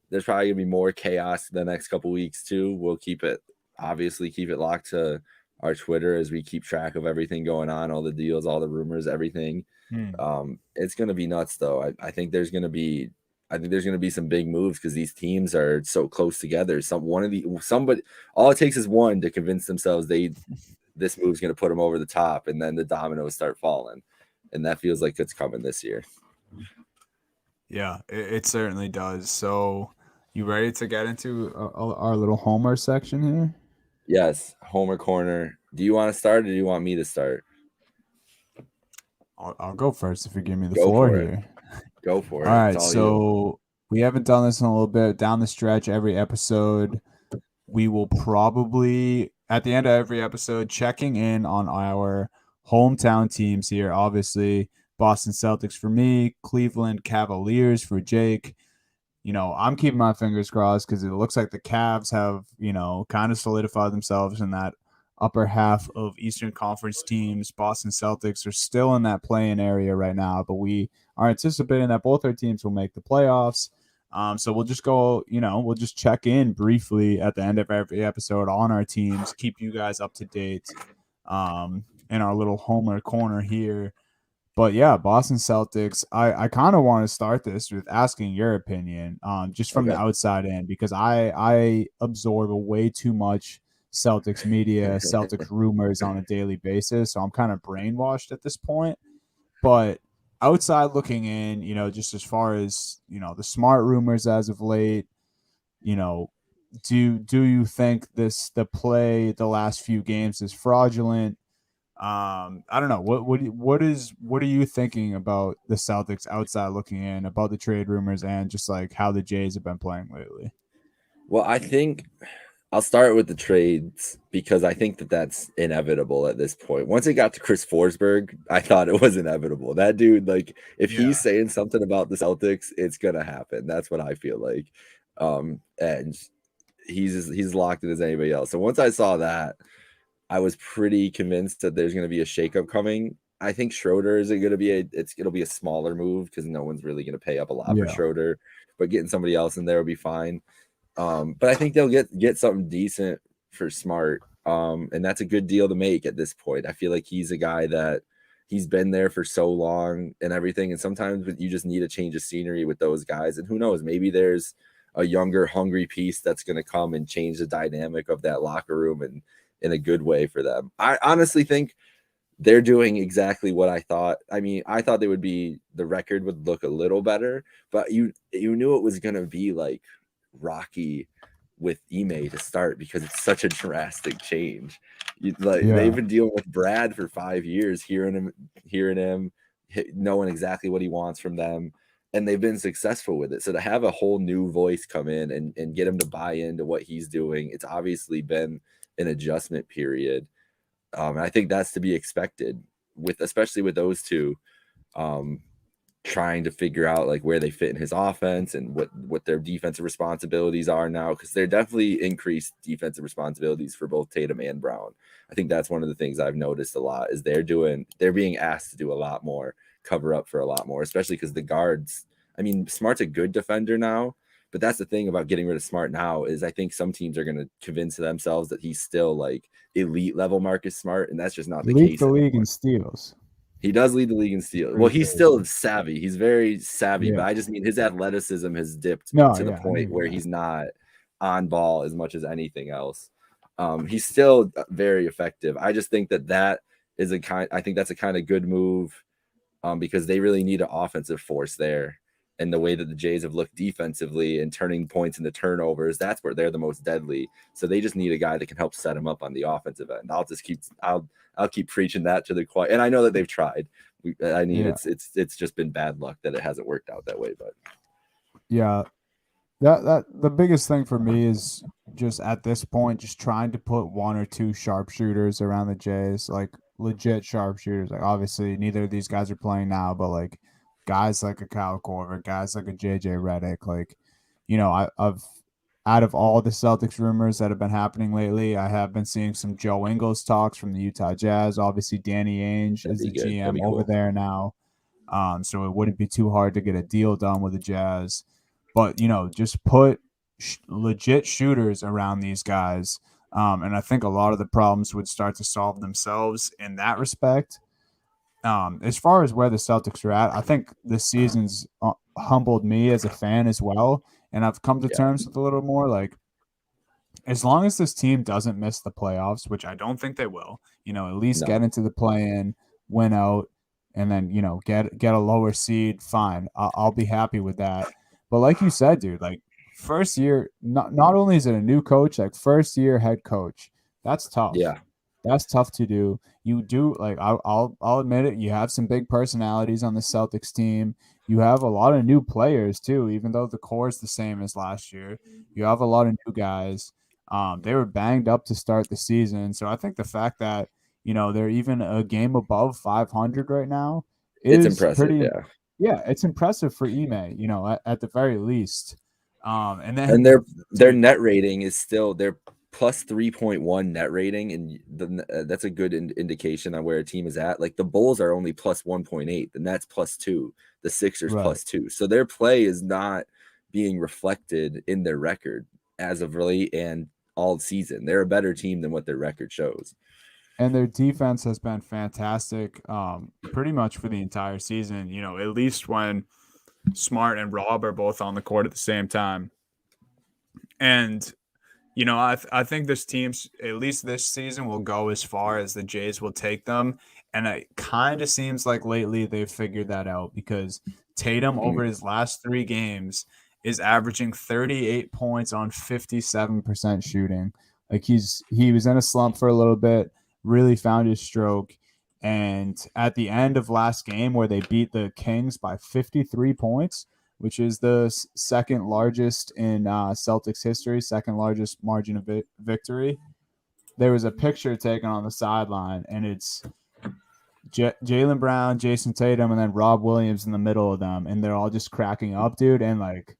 There's probably gonna be more chaos the next couple weeks too. We'll keep it locked to our Twitter as we keep track of everything going on, all the deals, all the rumors, everything. It's gonna be nuts though. I think there's gonna be some big moves because these teams are so close together. Somebody all it takes is one to convince themselves this move's gonna put them over the top, and then the dominoes start falling. And that feels like it's coming this year. Yeah, it certainly does. So you ready to get into our little Homer section here? Yes, Homer Corner. Do you want to start or do you want me to start? I'll go first if you give me the floor here. Go for it. All right, so we haven't done this in a little bit. Down the stretch, every episode, we will probably, at the end of every episode, checking in on our hometown teams here. Obviously, Boston Celtics for me, Cleveland Cavaliers for Jake. I'm keeping my fingers crossed because it looks like the Cavs have, kind of solidified themselves in that upper half of Eastern Conference teams. Boston Celtics are still in that play-in area right now, but we are anticipating that both our teams will make the playoffs. So we'll just go, we'll just check in briefly at the end of every episode on our teams, keep you guys up to date in our little Homer corner here. But yeah, Boston Celtics, I kind of want to start this with asking your opinion just from the outside in because I absorb way too much Celtics media, Celtics rumors on a daily basis. So I'm kind of brainwashed at this point. But outside looking in, just as far as, the smart rumors as of late, do you think the last few games is fraudulent? I don't know. What are you thinking about the Celtics outside looking in, about the trade rumors and just like how the Jays have been playing lately? Well, I think I'll start with the trades because I think that's inevitable at this point. Once it got to Chris Forsberg, I thought it was inevitable. That dude, like, if he's saying something about the Celtics, it's gonna happen. That's what I feel like. And he's locked in as anybody else. So once I saw that, I was pretty convinced that there's gonna be a shakeup coming. I think Schroeder it'll be a smaller move because no one's really gonna pay up a lot for Schroeder, but getting somebody else in there will be fine. But I think they'll get something decent for Smart. And that's a good deal to make at this point. I feel like he's a guy that he's been there for so long and everything. And sometimes you just need a change of scenery with those guys. And who knows, maybe there's a younger, hungry piece that's going to come and change the dynamic of that locker room and in a good way for them. I honestly think they're doing exactly what I thought. I mean, I thought they would be, the record would look a little better, but you knew it was going to be like rocky with Ime to start because it's such a drastic change. They've been dealing with Brad for 5 years, hearing him, knowing exactly what he wants from them, and they've been successful with it. So to have a whole new voice come in and get him to buy into what he's doing, it's obviously been an adjustment period. And I think that's to be expected especially with those two. Trying to figure out like where they fit in his offense and what their defensive responsibilities are now, because they're definitely increased defensive responsibilities for both Tatum and Brown. I think that's one of the things I've noticed a lot is they're being asked to do a lot more, cover up for a lot more, especially because the guards, I mean, Smart's a good defender now, but that's the thing about getting rid of Smart now is I think some teams are going to convince themselves that he's still like elite level Marcus Smart, and that's just not the case the anymore. league in steals. He does lead the league in steals. Well, he's still savvy. He's very savvy, but I just mean his athleticism has dipped to the point where he's not on ball as much as anything else. He's still very effective. I just think that is I think that's a kind of good move because they really need an offensive force there. And the way that the Jays have looked defensively and turning points into turnovers, that's where they're the most deadly. So they just need a guy that can help set them up on the offensive end. I'll keep preaching that to the choir. And I know that they've tried. It's just been bad luck that it hasn't worked out that way. But that the biggest thing for me is just at this point, just trying to put one or two sharpshooters around the Jays, like legit sharpshooters. Like obviously neither of these guys are playing now, but like guys like a Kyle Korver, guys like a JJ Redick, like, I've out of all the Celtics rumors that have been happening lately, I have been seeing some Joe Ingles talks from the Utah Jazz. Obviously, Danny Ainge is the GM over there now. So it wouldn't be too hard to get a deal done with the Jazz. But, just put legit shooters around these guys. And I think a lot of the problems would start to solve themselves in that respect. As far as where the Celtics are at, I think this season's humbled me as a fan as well. And I've come to terms with a little more like, as long as this team doesn't miss the playoffs, which I don't think they will, at least get into the play-in, win out, and then, get a lower seed, fine. I'll be happy with that. But like you said, dude, like first year, not only is it a new coach, like first year head coach, that's tough. Yeah. That's tough to do. You do, like, I'll admit it, you have some big personalities on the Celtics team. You have a lot of new players too, even though the core is the same as last year. You have a lot of new guys. They were banged up to start the season. So I think the fact that, they're even a game above 500 right now is it's impressive. It's impressive for Ime, at the very least. And their net rating is still their plus 3.1 net rating, and that's a good indication on where a team is at. Like the Bulls are only plus 1.8, the Nets plus 2, the Sixers plus 2. So their play is not being reflected in their record as of late and all season. They're a better team than what their record shows. And their defense has been fantastic pretty much for the entire season, at least when Smart and Rob are both on the court at the same time. And, I think this team's, at least this season, will go as far as the Jays will take them. And it kind of seems like lately they've figured that out because Tatum over his last 3 games is averaging 38 points on 57% shooting. Like he was in a slump for a little bit, really found his stroke. And at the end of last game where they beat the Kings by 53 points, which is the second largest in Celtics history, second largest margin of victory, there was a picture taken on the sideline, and it's Jaylen Brown, Jason Tatum, and then Rob Williams in the middle of them, and they're all just cracking up, dude. And like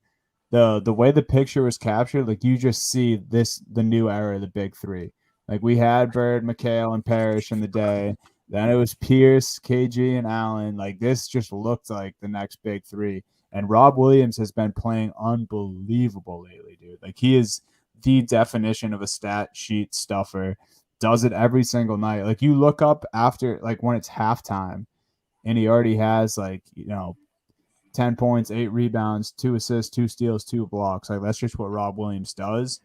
the way the picture was captured, like you just see the new era of the big 3. Like we had Bird, McHale, and Parrish in the day. Then it was Pierce, KG, and Allen. Like this just looked like the next big 3. And Rob Williams has been playing unbelievable lately, dude. Like he is the definition of a stat sheet stuffer. Does it every single night. Like you look up after, like when it's halftime, and he already has 10 points, 8 rebounds, 2 assists, 2 steals, 2 blocks. Like that's just what Rob Williams does.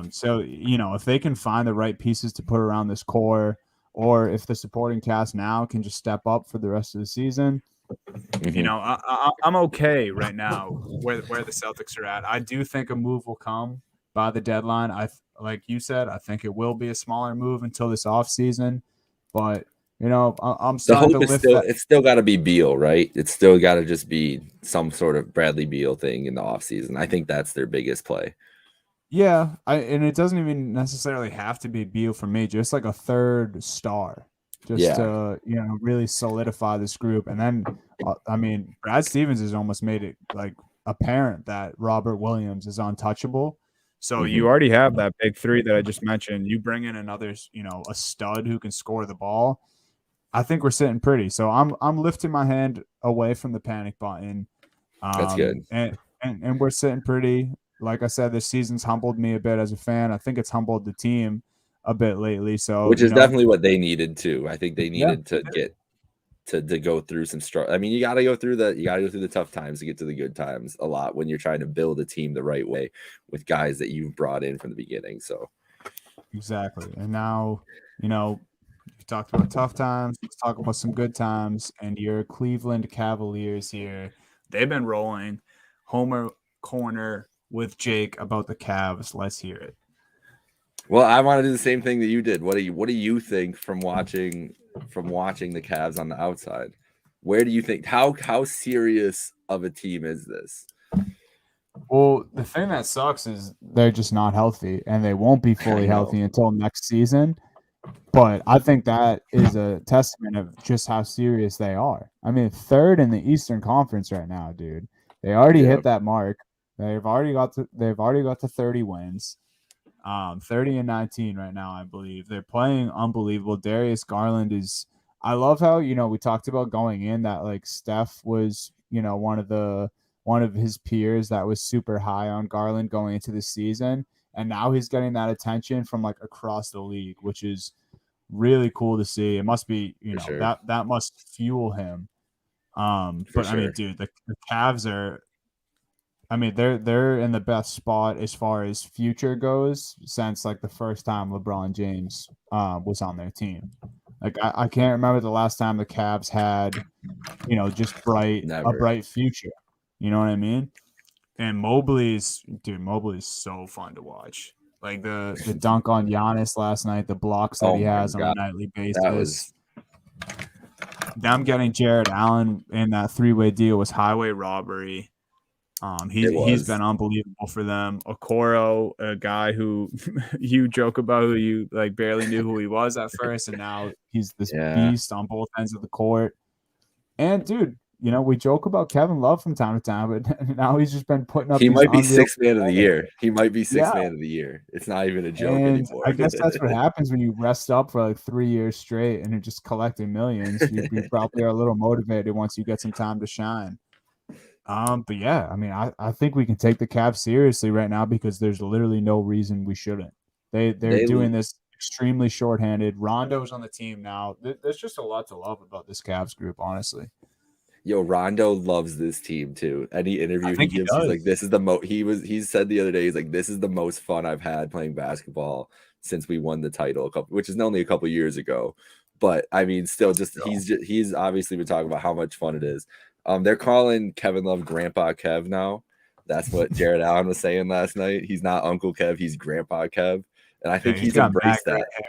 So if they can find the right pieces to put around this core, or if the supporting cast now can just step up for the rest of the season, I'm okay right now where the Celtics are at. I do think a move will come by the deadline. Like you said, I think it will be a smaller move until this offseason. But I'm The starting hope to is lift still that. it's still got to be Beal, right? It's still got to just be some sort of Bradley Beal thing in the offseason. I think that's their biggest play. Yeah, and it doesn't even necessarily have to be Beal for me. Just like a third star, just Yeah, to really solidify this group. And then, Brad Stevens has almost made it like apparent that Robert Williams is untouchable. So you already have that big three that I just mentioned. You bring in another, a stud who can score the ball. I think we're sitting pretty. So I'm lifting my hand away from the panic button. that's good. And we're sitting pretty. Like I said, this season's humbled me a bit as a fan. I think it's humbled the team a bit lately. So, Which is definitely what they needed too. I think they yeah, needed to get to go through some struggle. I mean, you got to go through the tough times to get to the good times a lot when you're trying to build a team the right way with guys that you've brought in from the beginning. So exactly. And now, we talked about tough times. Let's talk about some good times. And your Cleveland Cavaliers here, they've been rolling. Homer corner with Jake about the Cavs. Let's hear it. well, I want to do the same thing that you did. What do you think from watching the Cavs on the outside? Where do you think how serious of a team is this? Well, the thing that sucks is they're just not healthy, and they won't be I fully know. healthy until next season. But I think that is a testament of just how serious they are. I mean, third in the Eastern Conference right now, dude. They already Yeah. hit that mark. They've already got to 30 wins. 30 and 19 right now, I believe. They're playing unbelievable. Darius Garland is I love how, we talked about going in that like Steph was, one of his peers that was super high on Garland going into the season. And now he's getting that attention from like across the league, which is really cool to see. It must be, For sure. that must fuel him. For But I mean, sure. dude, the Cavs are they're in the best spot as far as future goes since like the first time LeBron James was on their team. Like I can't remember the last time the Cavs had, just a Never. bright future. You know what I mean? And Mobley's so fun to watch. Like the dunk on Giannis last night, the blocks that Oh he my has on a god. nightly That basis. was Them getting Jared Allen in that 3-way deal was highway robbery. it He's was. been unbelievable for them. Okoro, a guy who you joke about, who you like barely knew who he was at first, and now he's this Yeah. beast on both ends of the court. And dude, we joke about Kevin Love from time to time, but now he's just been putting up He these might be unreal sixth man of the performances. year. He might be Yeah, sixth man of the year. It's not even a joke and I anymore. guess that's what happens when you rest up for like 3 years straight and you're just collecting millions. You probably are a little motivated once you get some time to shine. But yeah, I mean, I think we can take the Cavs seriously right now because there's literally no reason we shouldn't. They're They doing this extremely shorthanded. Rondo's on the team now. There's just a lot to love about this Cavs group, honestly. Yo, Rondo loves this team too. Any I interview he think he gives, he's like, does. "This is the he said the other day, he's like, "This is the most fun I've had playing basketball since we won the title, which is only a couple years ago." But I mean, still, he's obviously been talking about how much fun it is. They're calling Kevin Love Grandpa Kev now. That's what Jared Allen was saying last night. He's not Uncle Kev, he's Grandpa Kev, and I Yeah, think he's he's got mad embraced great that. hair.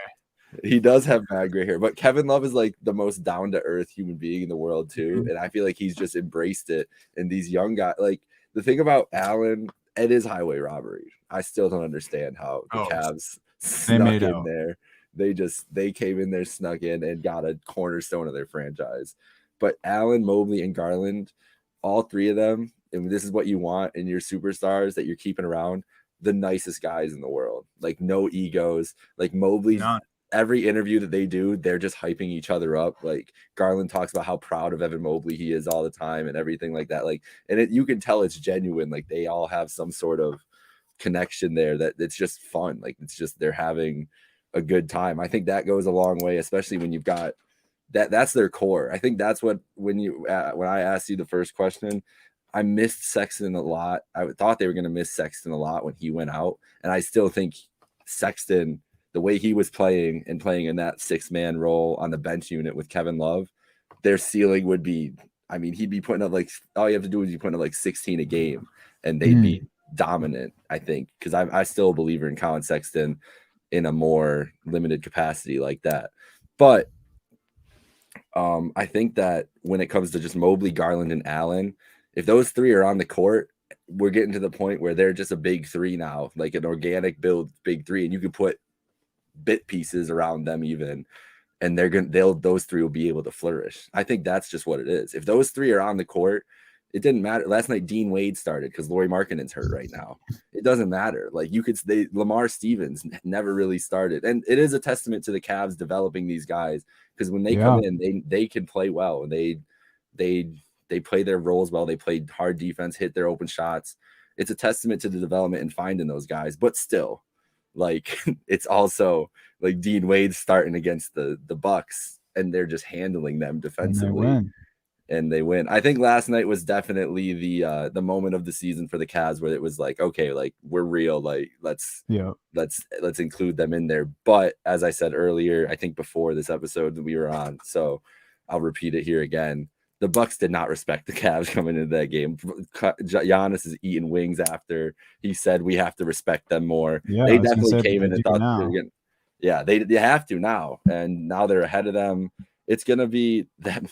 He does have bad gray hair, but Kevin Love is like the most down to earth human being in the world too, Mhm. and I feel like he's just embraced it. And these young guys, like the thing about Allen, it is highway robbery. I still don't understand how the Oh, Cavs they snuck made in out. there. They came in there, snuck in, and got a cornerstone of their franchise. But Allen, Mobley, and Garland, all three of them, and this is what you want in your superstars that you're keeping around. The nicest guys in the world, like no egos. Like Mobley's None. every interview that they do, they're just hyping each other up. Like Garland talks about how proud of Evan Mobley he is all the time and everything like that. Like, and you can tell it's genuine. Like they all have some sort of connection there that it's just fun. Like it's just they're having a good time. I think that goes a long way, especially when you've got that's their core. I think that's what when I asked you the first question, I missed Sexton a lot. I thought they were going to miss Sexton a lot when he went out, and I still think Sexton, the way he was playing and playing in that 6-man role on the bench unit with Kevin Love, their ceiling would be. I mean, he'd be putting up like all you have to do is be putting up like 16 a game, and they'd be dominant. I think because I still a believer in Colin Sexton in a more limited capacity like that, but I think that when it comes to just Mobley, Garland, and Allen, if those three are on the court, we're getting to the point where they're just a big three now, like an organic build big three, and you can put bit pieces around them even, and those three will be able to flourish. I think that's just what it is. If those three are on the court, it didn't matter. Last night, Dean Wade started because Lauri Markkanen's hurt right now. It doesn't matter. Like Lamar Stevens never really started, and it is a testament to the Cavs developing these guys because when they come in, they can play well, and they play their roles well. They play hard defense, hit their open shots. It's a testament to the development and finding those guys. But still, like it's also like Dean Wade starting against the Bucks, and they're just handling them defensively. And they win. I think last night was definitely the moment of the season for the Cavs where it was like, okay, like we're real. Like let's include them in there. But as I said earlier, I think before this episode that we were on, so I'll repeat it here again. The Bucks did not respect the Cavs coming into that game. Giannis is eating wings after he said we have to respect them more. Yeah, they definitely came in and thought they were getting. Yeah, they have to now, and now they're ahead of them. It's gonna be that.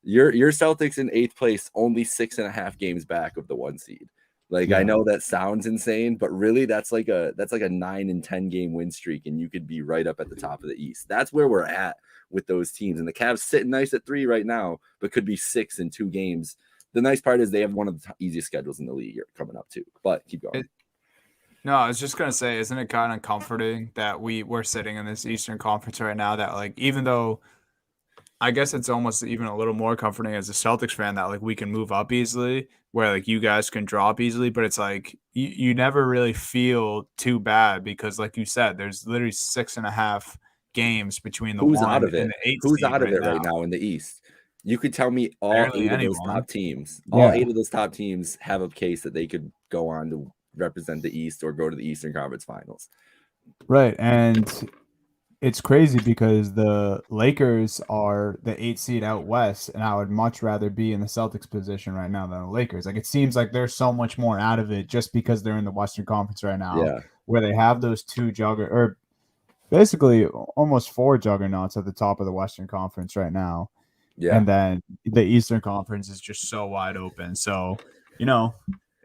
Your Celtics in 8th place, only 6.5 games back of the 1 seed. Like I know that sounds insane, but really that's like a 9 and 10 game win streak, and you could be right up at the top of the East. That's where we're at with those teams. And the Cavs sitting nice at 3 right now, but could be 6 in 2 games. The nice part is they have one of the easiest schedules in the league coming up too. But keep going. No, I was just gonna say, isn't it kind of comforting that we're sitting in this Eastern Conference right now? That like even though I guess it's almost even a little more comforting as a Celtics fan that like we can move up easily, where like you guys can drop easily, but it's like you never really feel too bad because like you said, there's literally 6.5 games between the Who's 1 out of it? and the 8 Who's seed out of it now. right now in the East? You could tell me all Barely 8 of those anyone. top teams. All 8 of those top teams have a case that they could go on to represent the East or go to the Eastern Conference Finals. Right, and it's crazy because the Lakers are the 8 seed out west, and I would much rather be in the Celtics position right now than the Lakers. Like it seems like they're so much more out of it just because they're in the Western Conference right now, where they have those 2 or basically almost 4 juggernauts at the top of the Western Conference right now. Yeah. And then the Eastern Conference is just so wide open. So,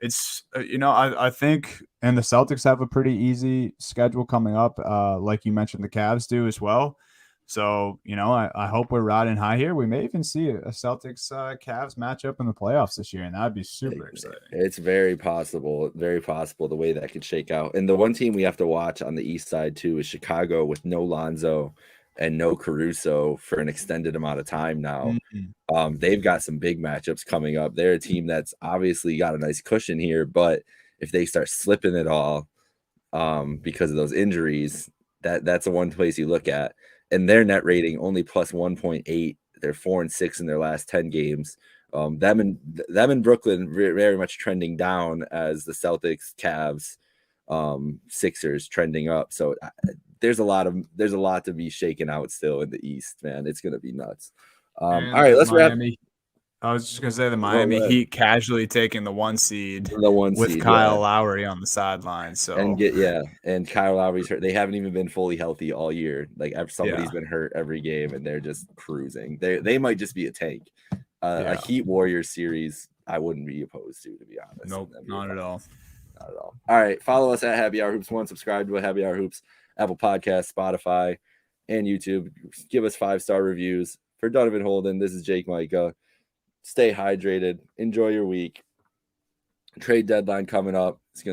it's I think and the Celtics have a pretty easy schedule coming up, like you mentioned the Cavs do as well. So I hope we're riding high here. We may even see a Celtics Cavs matchup in the playoffs this year, and that'd be super exciting. It's very possible the way that could shake out. And the one team we have to watch on the East side too is Chicago with no Lonzo and no Caruso for an extended amount of time now. They've got some big matchups coming up. They're a team that's obviously got a nice cushion here, but if they start slipping it all because of those injuries, that's the one place you look at. And their net rating only plus 1.8. They're 4-6 in their last 10 games. Them in Brooklyn very much trending down as the Celtics, Cavs, Sixers trending up. So there's a lot to be shaken out still in the East, man. It's gonna be nuts. All right, let's wrap. I was just gonna say the Miami Heat casually taking the 1 seed, with Kyle Lowry on the sideline. So and Kyle Lowry's hurt. They haven't even been fully healthy all year. Like somebody's been hurt every game, and they're just cruising. They might just be a tank. A Heat Warriors series, I wouldn't be opposed to be honest. Nope, not at all. Not at all. All right, follow us at Happy Hour Hoops 1. Subscribe to Happy Hour Hoops, Apple Podcasts, Spotify, and YouTube. Give us 5-star reviews. For Donovan Holden, this is Jake Micah. Stay hydrated. Enjoy your week. Trade deadline coming up. It's going to